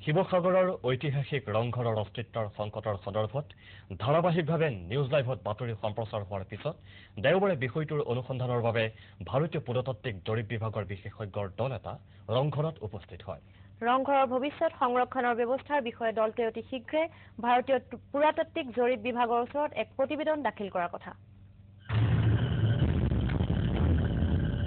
শিৱসাগৰৰ ঐতিহাসিক ৰংঘৰৰ অস্তিত্বৰ সংকটৰ সন্দৰ্ভত ধাৰাবাহিকভাৱে নিউজ লাইভত বাতৰি সম্প্ৰচাৰ হোৱাৰ পিছত দেওবাৰে বিষয়টোৰ অনুসন্ধানৰ বাবে ভাৰতীয় পুৰাতাত্ত্বিক জৰীপ বিভাগৰ বিশেষজ্ঞৰ দল এটা ৰংঘৰত উপস্থিত হয়। ৰংঘৰৰ ভৱিষ্যত সংৰক্ষণৰ ব্যৱস্থাৰ বিষয়ে দলটোৱে অতি শীঘ্ৰে ভাৰতীয় পুৰাতাত্ত্বিক জৰীপ বিভাগৰ ওচৰত এক প্ৰতিবেদন দাখিল কৰাৰ কথা।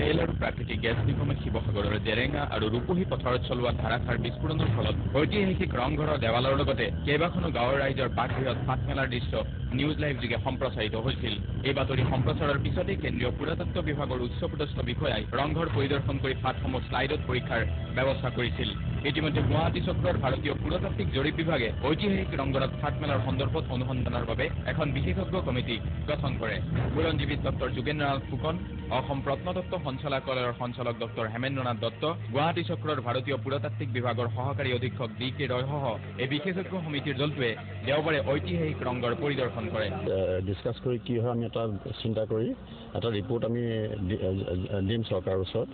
তেল আৰু প্ৰাকৃতিক গেছ নিগমে শিৱসাগৰৰ জেৰেঙা আৰু ৰূপহী পথাৰত চলোৱা ধাৰাসাৰ বিস্ফোৰণৰ ফলত ঐতিহাসিক ৰংঘৰৰ দেৱালৰ লগতে কেইবাখনো গাঁৱৰ ৰাইজৰ বাঘহিৰত ফাট মেলাৰ দৃশ্য নিউজ লাইভ যোগে সম্প্ৰচাৰিত হৈছিল। এই বাতৰি সম্প্ৰচাৰৰ পিছতে কেন্দ্ৰীয় পুৰাতত্ত্ব বিভাগৰ উচ্চপদস্থ বিষয়াই ৰংঘৰ পৰিদৰ্শন কৰি ফাটসমূহ শ্লাইডত পৰীক্ষাৰ ব্যৱস্থা কৰিছিল। ইতিমধ্যে গুৱাহাটী চক্ৰৰ ভাৰতীয় পুৰাতাত্ত্বিক জৰীপ বিভাগে ঐতিহাসিক ৰংঘৰত ফাট মেলাৰ সন্দৰ্ভত অনুসন্ধানৰ বাবে এখন বিশেষজ্ঞ কমিটি গঠন কৰে। বুৰঞ্জীবিদ ডক্টৰ যোগেন্দ্ৰনাথ ফুকন, অসম প্ৰত্নতত্ত্ব সঞ্চালকালয়ৰ সঞ্চালক ডক্টৰ হেমেন্দ্ৰনাথ দত্ত, গুৱাহাটী চক্ৰৰ ভাৰতীয় পুৰাতাত্ত্বিক বিভাগৰ সহকাৰী অধীক্ষক DK ৰয়সহ এই বিশেষজ্ঞ সমিতিৰ দলটোৱে দেওবাৰে ঐতিহাসিক ৰংঘৰ পৰিদৰ্শন কৰে। ডিছকাছ কৰি কি হয় আমি এটা চিন্তা কৰি এটা ৰিপৰ্ট আমি দিম চৰকাৰৰ ওচৰত,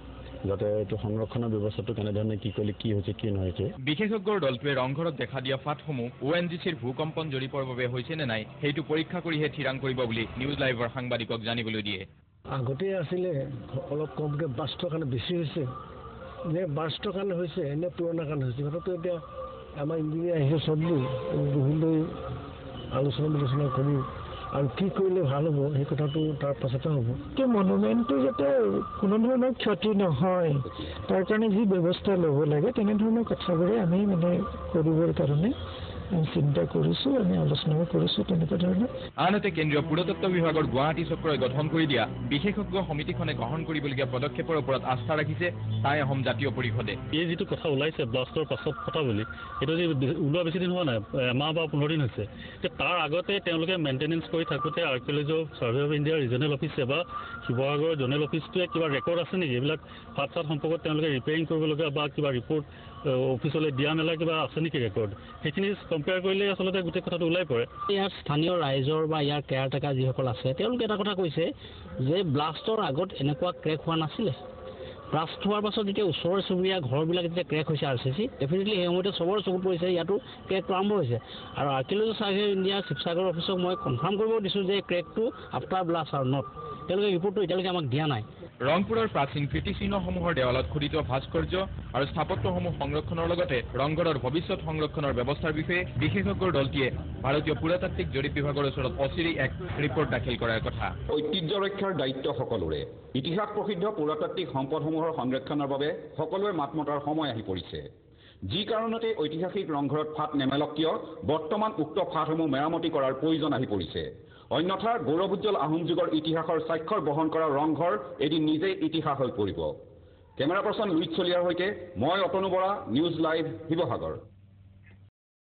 যাতে এইটো সংৰক্ষণৰ ব্যৱস্থাটো কেনেধৰণে কি কৰিলে কি হৈছে কি নহৈছে। বিশেষজ্ঞৰ দলটোৱে ৰংঘৰত দেখা দিয়া ফাটসমূহ ONGCৰ ভূকম্পন জৰীপৰ বাবে হৈছে নে নাই সেইটো পৰীক্ষা কৰিহে থিৰাং কৰিব বুলি নিউজ লাইভৰ সাংবাদিকক জানিবলৈ দিয়ে। আগতে আছিলে অলপ কমকৈ বাষ্টৰ কাৰণে বেছি হৈছে, নে বাষ্টৰ কাৰণে হৈছে নে পুৰণা কাৰণে হৈছে, কথাটো এতিয়া আমাৰ ইঞ্জিনিয়াৰ আহিছে চববোৰ বহি আলোচনা কৰি আৰু কি কৰিলে ভাল হ'ব সেই কথাটো তাৰ পাছতে হ'ব। মনুমেণ্টটো যাতে কোনো ধৰণৰ ক্ষতি নহয় তাৰ কাৰণে যি ব্যৱস্থা ল'ব লাগে তেনেধৰণৰ কথাবোৰে আমি কৰিবৰ কাৰণে চিন্তা কৰিছোঁ, আমি আলোচনাও কৰিছোঁ তেনেকুৱা ধৰণৰ। আনহাতে কেন্দ্ৰীয় পুৰাতত্ত্ব বিভাগৰ গুৱাহাটী চক্ৰই গঠন কৰি দিয়া বিশেষজ্ঞ সমিতিখনে গ্ৰহণ কৰিবলগীয়া পদক্ষেপৰ ওপৰত আস্থা ৰাখিছে টাই আহোম জাতীয় পৰিষদে। এই যিটো কথা ওলাইছে ব্লাষ্টৰ পাছত ফটা বুলি, এইটো যে ওলোৱা বেছি দিন হোৱা নাই, এমাহ বা 15 দিন হৈছে। তাৰ আগতে তেওঁলোকে মেইনটেনেঞ্চ কৰি থাকোঁতে আৰ্কিঅলজি ছাৰ্ভে অফ ইণ্ডিয়াৰ ৰিজনেল অফিচে বা শিৱসাগৰৰ জনেল অফিচটোৱে কিবা ৰেকৰ্ড আছে নেকি, এইবিলাক ফাট সম্পৰ্কত তেওঁলোকে ৰিপেয়াৰিং কৰিবলগীয়া বা কিবা ৰিপৰ্ট অফিচলৈ দিয়া মেলা কিবা আছে নেকি ৰেকৰ্ড, সেইখিনি কম্পেয়াৰ কৰিলে আচলতে গোটেই কথাটো ওলাই পৰে। ইয়াৰ স্থানীয় ৰাইজৰ বা ইয়াৰ কেয়াৰটেকাৰ যিসকল আছে তেওঁলোকে এটা কথা কৈছে যে ব্লাষ্টৰ আগত এনেকুৱা ক্ৰেক হোৱা নাছিলে। ব্লাষ্ট হোৱাৰ পাছত যেতিয়া ওচৰ চুবুৰীয়া ঘৰবিলাক যেতিয়া ক্ৰেক হৈছে RCC, ডেফিনেটলি সেই সময়তে চবৰে চকুত পৰিছে ইয়াতো ক্ৰেকটো আৰম্ভ হৈছে। আৰু archaeology survey of India Sivasagar অফিচক মই কনফাৰ্ম কৰিব দিছোঁ যে ক্ৰেকটো আফটাৰ ব্লাষ্ট আৰু নট, তেওঁলোকে ৰিপৰ্টটো এতিয়ালৈকে আমাক দিয়া নাই। ৰংপুৰৰ প্ৰাচীন কীৰ্তিচিহ্নসমূহৰ দেৱালত খোদিত ভাস্কৰ্য আৰু স্থাপত্যসমূহ সংৰক্ষণৰ লগতে ৰংঘৰৰ ভৱিষ্যত সংৰক্ষণৰ ব্যৱস্থাৰ বিষয়ে বিশেষজ্ঞৰ দলটিয়ে ভাৰতীয় পুৰাতাত্ত্বিক জৰীপ বিভাগৰ ওচৰত অচিৰেই এক ৰিপৰ্ট দাখিল কৰাৰ কথা। ঐতিহ্য ৰক্ষাৰ দায়িত্ব সকলোৰে। ইতিহাস প্ৰসিদ্ধ পুৰাতাত্ত্বিক সম্পদসমূহৰ সংৰক্ষণৰ বাবে সকলোৱে মাত মতাৰ সময় আহি পৰিছে। যি কাৰণতে ঐতিহাসিক ৰংঘৰত ফাট নেমেলক কিয় বৰ্তমান উক্ত ফাটসমূহ মেৰামতি কৰাৰ প্ৰয়োজন আহি পৰিছে। অন্যথা গৌৰৱোজ্জ্বল আহোম যুগৰ ইতিহাসৰ স্বাক্ষৰ বহন কৰা ৰংঘৰ এদিন নিজেই ইতিহাস হৈ পৰিব। কেমেৰা পাৰ্চন লুইচ চলিয়াৰ সৈতে মই অতনু বৰা, নিউজ লাইভ শিৱসাগৰ।